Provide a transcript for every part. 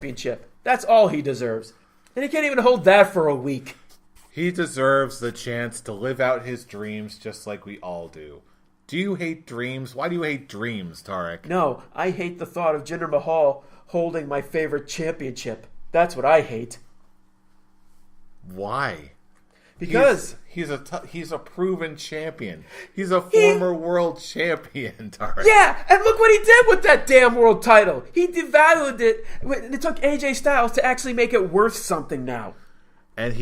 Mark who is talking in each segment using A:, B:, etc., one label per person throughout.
A: championship. That's all he deserves. And he can't even hold that for a week.
B: He deserves the chance to live out his dreams just like we all do. Do you hate dreams? Why do you hate dreams, Tarek?
A: No, I hate the thought of Jinder Mahal holding my favorite championship. That's what I hate.
B: Why?
A: Because
B: he's a proven champion. He's a former world champion, Tarek.
A: Yeah, and look what he did with that damn world title. He devalued it. It took AJ Styles to actually make it worth something now.
B: And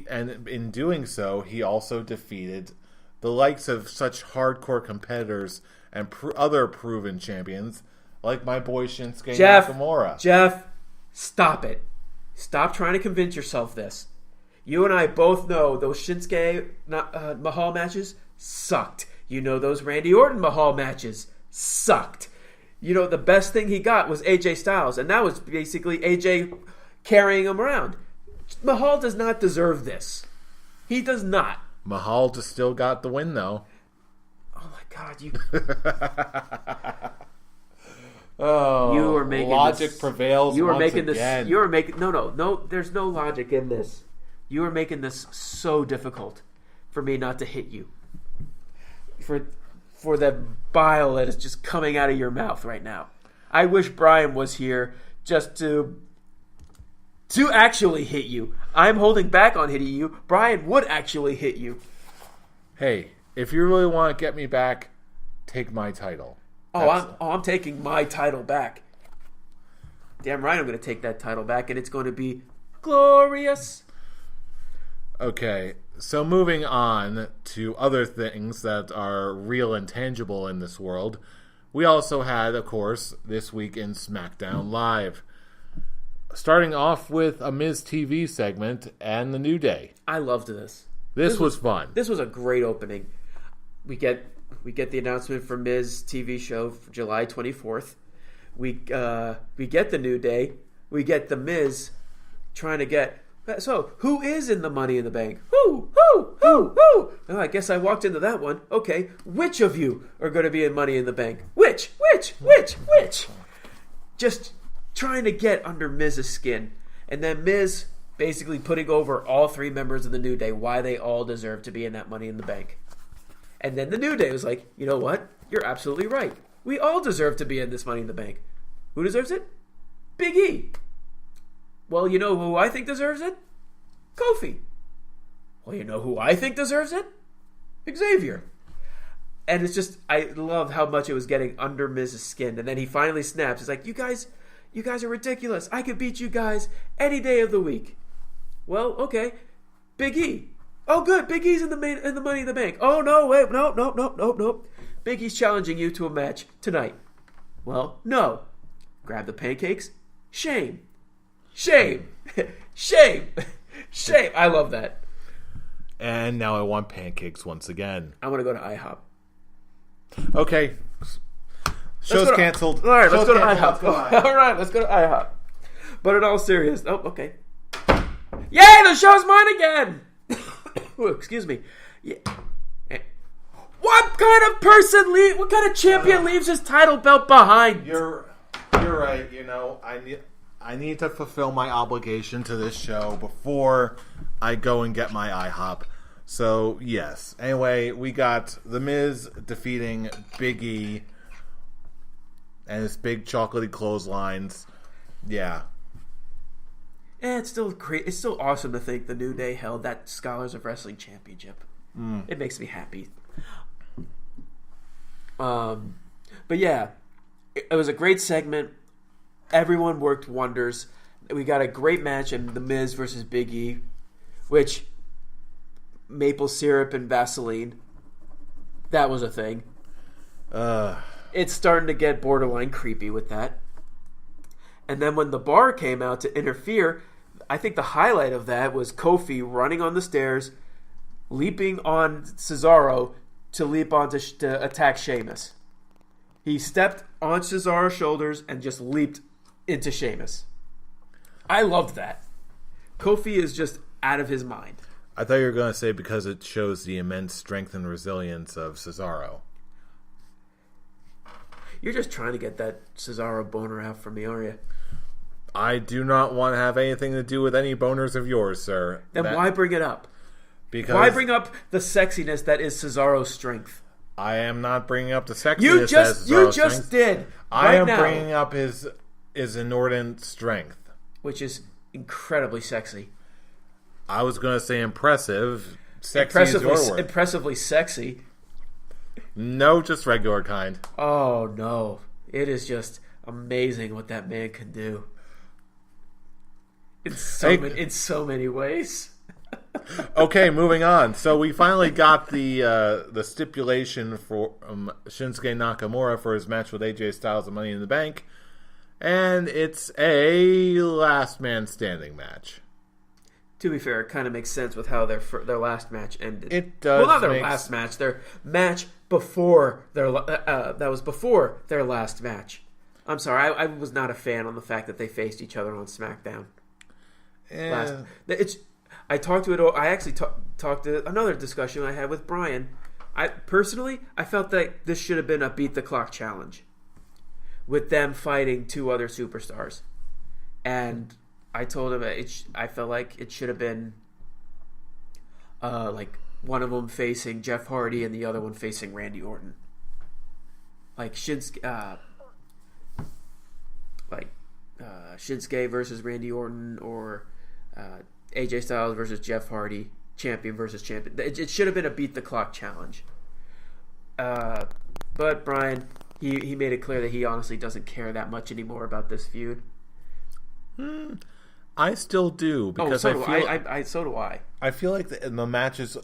B: and in doing so, he also defeated the likes of such hardcore competitors and other proven champions like my boy Shinsuke Nakamura.
A: Jeff, stop it. Stop trying to convince yourself this. You and I both know those Shinsuke Mahal matches sucked. You know those Randy Orton Mahal matches sucked. You know the best thing he got was AJ Styles, and that was basically AJ carrying him around. Mahal does not deserve this. He does not.
B: Mahal just still got the win, though.
A: Oh my God, you!
B: Oh,
A: you are making
B: logic
A: this,
B: prevails.
A: You are
B: once
A: making
B: again.
A: this. You are making no. There's no logic in this. You are making this so difficult for me not to hit you. For the bile that is just coming out of your mouth right now. I wish Brian was here just to actually hit you. I'm holding back on hitting you. Brian would actually hit you.
B: Hey, if you really want to get me back, take my title.
A: I'm taking my title back. Damn right I'm going to take that title back, and it's going to be glorious.
B: Okay, so moving on to other things that are real and tangible in this world, we also had, of course, this week in SmackDown Live. Starting off with a Miz TV segment and the New Day.
A: I loved this.
B: This was fun.
A: This was a great opening. We get the announcement for Miz TV show for July 24th. We get the New Day. We get the Miz trying to get. So, who is in the Money in the Bank? Who? Oh, I guess I walked into that one. Okay, which of you are going to be in Money in the Bank? Which? Just trying to get under Miz's skin. And then Miz basically putting over all three members of the New Day why they all deserve to be in that Money in the Bank. And then the New Day was like, you know what? You're absolutely right. We all deserve to be in this Money in the Bank. Who deserves it? Big E. Well, you know who I think deserves it? Kofi. Well, you know who I think deserves it? Xavier. And it's just, I love how much it was getting under Miz's skin. And then he finally snaps. He's like, you guys are ridiculous. I could beat you guys any day of the week. Well, okay. Big E. Oh, good. Big E's in the Money in the Bank. Oh, no, wait. No. Big E's challenging you to a match tonight. Well, no. Grab the pancakes. Shame. I love that.
B: And now I want pancakes once again.
A: I want to go to IHOP.
B: Okay. Show's canceled.
A: All right, let's go to IHOP. All right, let's go to IHOP. But in all seriousness, okay. Yay, the show's mine again. Ooh, excuse me. Yeah. What kind of champion leaves his title belt behind?
B: You're right. You know, I need to fulfill my obligation to this show before I go and get my IHOP. So, yes. Anyway, we got The Miz defeating Big E and his big chocolatey clotheslines. Yeah.
A: It's still great. It's still awesome to think the New Day held that Scholars of Wrestling Championship. It makes me happy. But yeah, it was a great segment. Everyone worked wonders. We got a great match in The Miz versus Big E, which maple syrup and Vaseline, that was a thing. It's starting to get borderline creepy with that. And then when the Bar came out to interfere, I think the highlight of that was Kofi running on the stairs, leaping on Cesaro to attack Sheamus. He stepped on Cesaro's shoulders and just leaped into Sheamus. I loved that. Kofi is just out of his mind.
B: I thought you were going to say because it shows the immense strength and resilience of Cesaro.
A: You're just trying to get that Cesaro boner out from me, aren't you?
B: I do not want to have anything to do with any boners of yours, sir.
A: Then why bring it up?
B: Because
A: why bring up the sexiness that is Cesaro's strength?
B: I am not bringing up the sexiness.
A: You just did.
B: I am bringing up his inordinate strength,
A: which is incredibly sexy.
B: I was going to say impressive. Sexy is your word.
A: Impressively sexy.
B: No, just regular kind.
A: Oh no, it is just amazing what that man can do. In so many ways.
B: Okay, moving on. So we finally got the stipulation for Shinsuke Nakamura for his match with AJ Styles at Money in the Bank, and it's a last man standing match.
A: To be fair, it kind of makes sense with how their last match ended.
B: It does.
A: Well, not their last match. Their match before that was before their last match. I'm sorry, I was not a fan on the fact that they faced each other on SmackDown. I talked to it. I actually talked to another discussion I had with Brian. I felt that this should have been a beat the clock challenge, with them fighting two other superstars, and I told him I felt like it should have been like one of them facing Jeff Hardy and the other one facing Randy Orton, like Shinsuke versus Randy Orton, or AJ Styles versus Jeff Hardy, champion versus champion. It should have been a beat the clock challenge. But Brian, he made it clear that he honestly doesn't care that much anymore about this feud.
B: I still do, because
A: so do I.
B: I feel like the matches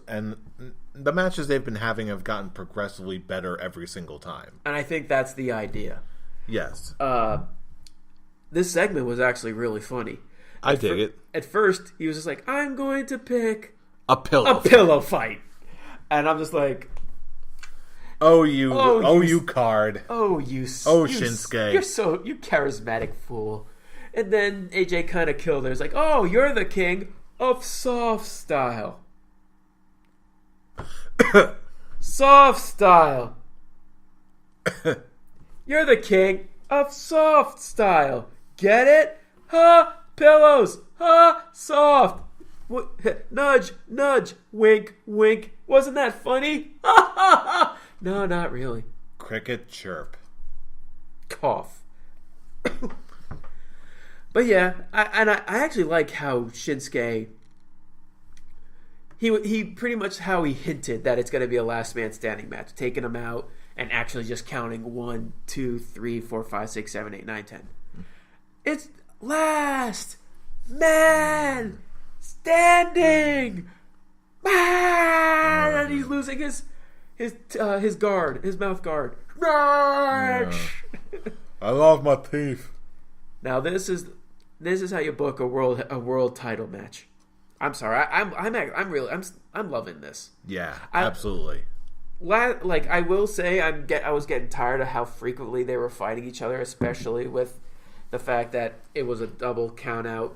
B: they've been having have gotten progressively better every single time,
A: and I think that's the idea.
B: Yes.
A: This segment was actually really funny.
B: I dig it.
A: At first, he was just like, "I'm going to pick
B: a
A: pillow fight," and I'm just like,
B: you card.
A: Shinsuke. You charismatic fool." And then AJ kind of killed her. It's like, "Oh, you're the king of soft style." Soft style. You're the king of soft style. Get it? Huh? Pillows. Huh? Soft. Nudge, nudge. Wink, wink. Wasn't that funny? No, not really.
B: Cricket chirp.
A: Cough. But yeah, I actually like how Shinsuke, he pretty much how he hinted that it's going to be a last man standing match, taking him out and actually just counting 1, 2, 3, 4, 5, 6, 7, 8, 9, 10. It's last man standing, man, and he's losing his guard, his mouth guard.
B: Yeah. I lost my teeth.
A: Now this is how you book a world title match. I'm sorry, I'm loving this.
B: Yeah, absolutely.
A: I will say, I was getting tired of how frequently they were fighting each other, especially with the fact that it was a double count out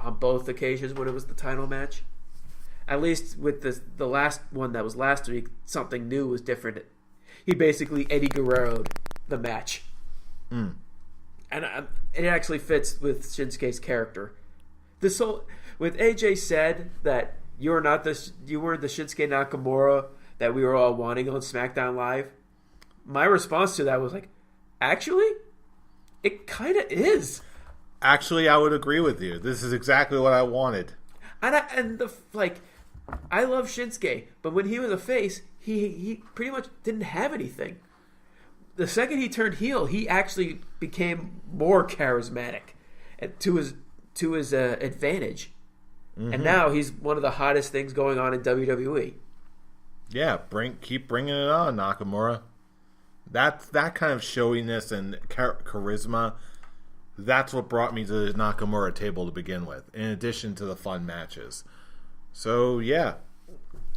A: on both occasions when it was the title match. At least with the last one that was last week, something new was different. He basically Eddie Guerrero'd the match. And it actually fits with Shinsuke's character. With AJ said that you were the Shinsuke Nakamura that we were all wanting on SmackDown Live. My response to that was like, actually, it kind of is.
B: Actually, I would agree with you. This is exactly what I wanted.
A: I love Shinsuke, but when he was a face, he pretty much didn't have anything. The second he turned heel, he actually became more charismatic to his advantage. Mm-hmm. And now he's one of the hottest things going on in WWE.
B: Yeah, keep bringing it on, Nakamura. That kind of showiness and charisma, that's what brought me to the Nakamura table to begin with, in addition to the fun matches. So, yeah,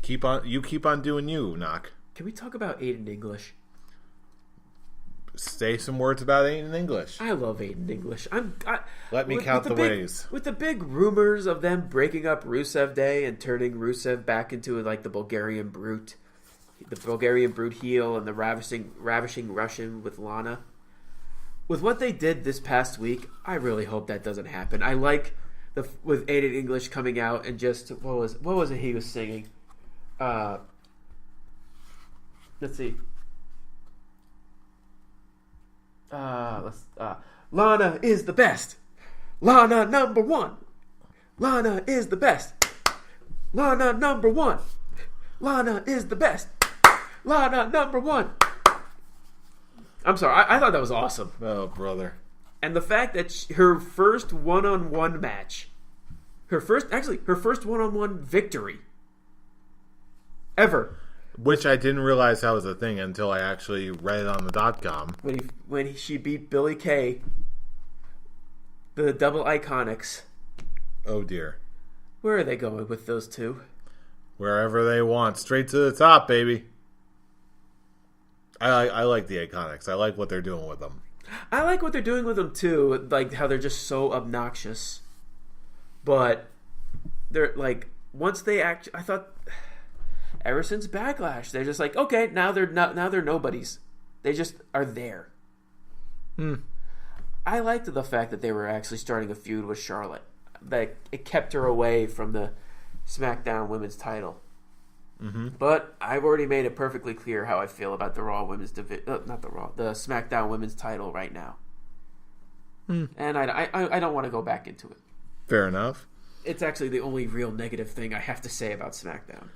B: keep on doing you, Nak.
A: Can we talk about Aiden English?
B: Say some words about Aiden English.
A: I love Aiden English.
B: Let me count the ways.
A: With the big rumors of them breaking up Rusev Day and turning Rusev back into like the Bulgarian Brute heel and the ravishing Russian with Lana. with what they did this past week, I really hope that doesn't happen. I like with Aiden English coming out and just what was it he was singing? Let's see. Lana is the best. Lana number one. Lana is the best. Lana number one. Lana is the best. Lana number one. I'm sorry. I thought that was awesome.
B: Oh, brother.
A: And the fact that her first one-on-one match, her first one-on-one victory ever.
B: Which I didn't realize that was a thing until I actually read it on the .com.
A: When she beat Billie Kay, the double Iconics.
B: Oh, dear.
A: Where are they going with those two?
B: Wherever they want. Straight to the top, baby. I like the Iconics. I like what they're doing with them.
A: I like what they're doing with them, too. Like, how they're just so obnoxious. But, they're, like, once they act... I thought... Ever since Backlash, they're just like, okay, now they're nobodies. They just are there. I liked the fact that they were actually starting a feud with Charlotte. That it kept her away from the SmackDown Women's title. Mm-hmm. But I've already made it perfectly clear how I feel about the Raw Women's the SmackDown Women's title right now. And I don't want to go back into it.
B: Fair enough.
A: It's actually the only real negative thing I have to say about SmackDown.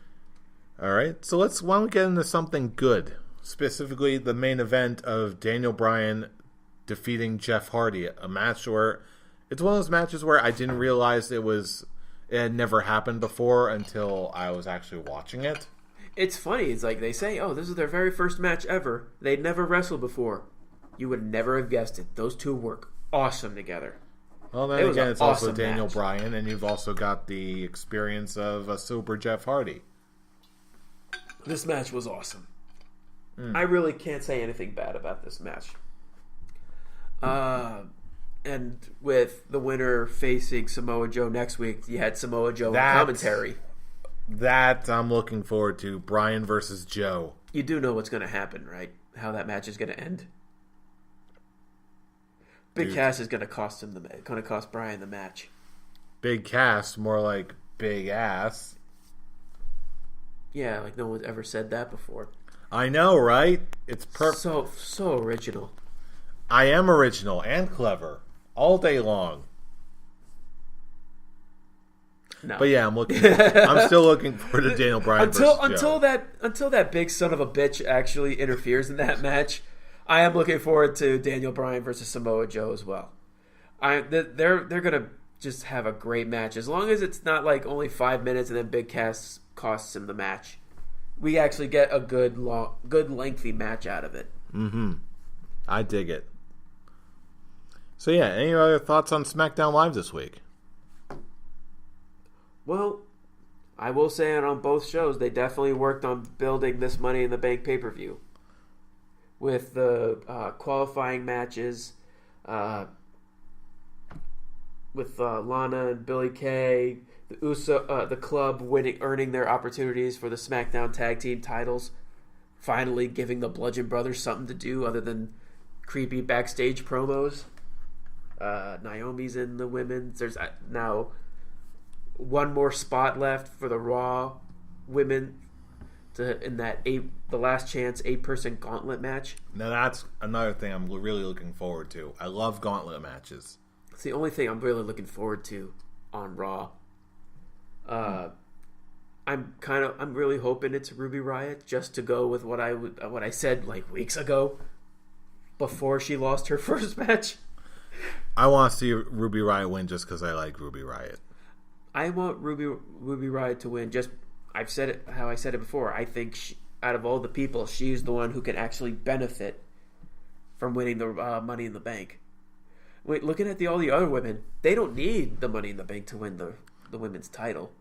B: All right, so why don't we get into something good? Specifically, the main event of Daniel Bryan defeating Jeff Hardy. A match where it's one of those matches where I didn't realize it had never happened before until I was actually watching it.
A: It's funny. It's like they say, oh, this is their very first match ever. They'd never wrestled before. You would never have guessed it. Those two work awesome together.
B: Well, then again, it's also
A: awesome
B: Daniel
A: match.
B: Bryan, and you've also got the experience of a sober Jeff Hardy.
A: This match was awesome. I really can't say anything bad about this match. And with the winner facing Samoa Joe next week, you had Samoa Joe in commentary.
B: That I'm looking forward to. Bryan versus Joe.
A: You do know what's going to happen, right? How that match is going to end. Big Cass is going to cost Bryan the match.
B: Big Cass, more like big ass.
A: Yeah, like no one's ever said that before.
B: I know, right? It's perfect.
A: So original.
B: I am original and clever all day long.
A: No.
B: But yeah, I'm still looking forward to Daniel Bryan
A: until that big son of a bitch actually interferes in that match. I am looking forward to Daniel Bryan versus Samoa Joe as well. They're gonna just have a great match as long as it's not like only 5 minutes and then Big Cass costs him the match. We actually get a good lengthy match out of it.
B: Mm-hmm. I dig it. So yeah, any other thoughts on SmackDown Live this week?
A: Well, I will say on both shows they definitely worked on building this Money in the Bank pay-per-view with the qualifying matches with Lana and Billie Kay. The club earning their opportunities for the SmackDown Tag Team titles, finally giving the Bludgeon Brothers something to do other than creepy backstage promos. Naomi's in the women's. There's now one more spot left for the Raw women in the last chance 8-person gauntlet match.
B: Now that's another thing I'm really looking forward to. I love gauntlet matches.
A: It's the only thing I'm really looking forward to on Raw. I'm really hoping it's Ruby Riott just to go with what I said like weeks ago before she lost her first match.
B: I want to see Ruby Riott win just because I like Ruby Riott.
A: I want Ruby Riott to win. Just I've said it how I said it before. I think out of all the people, she's the one who can actually benefit from winning the Money in the Bank. Wait, looking at all the other women, they don't need the Money in the Bank to win the women's title.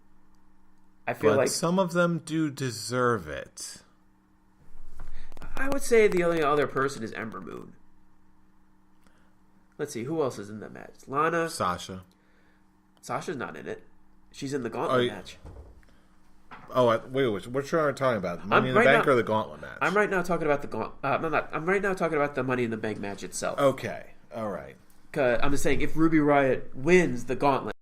A: I feel like
B: some of them do deserve it.
A: I would say the only other person is Ember Moon. Let's see, who else is in that match? Lana.
B: Sasha. Sasha's
A: not in it. She's in the gauntlet match.
B: Oh, wait, which one are we talking about? Money in the Bank or the gauntlet match?
A: I'm right now talking about the I'm right now talking about the Money in the Bank match itself.
B: Okay. All right.
A: I'm just saying, if Ruby Riott wins the gauntlet,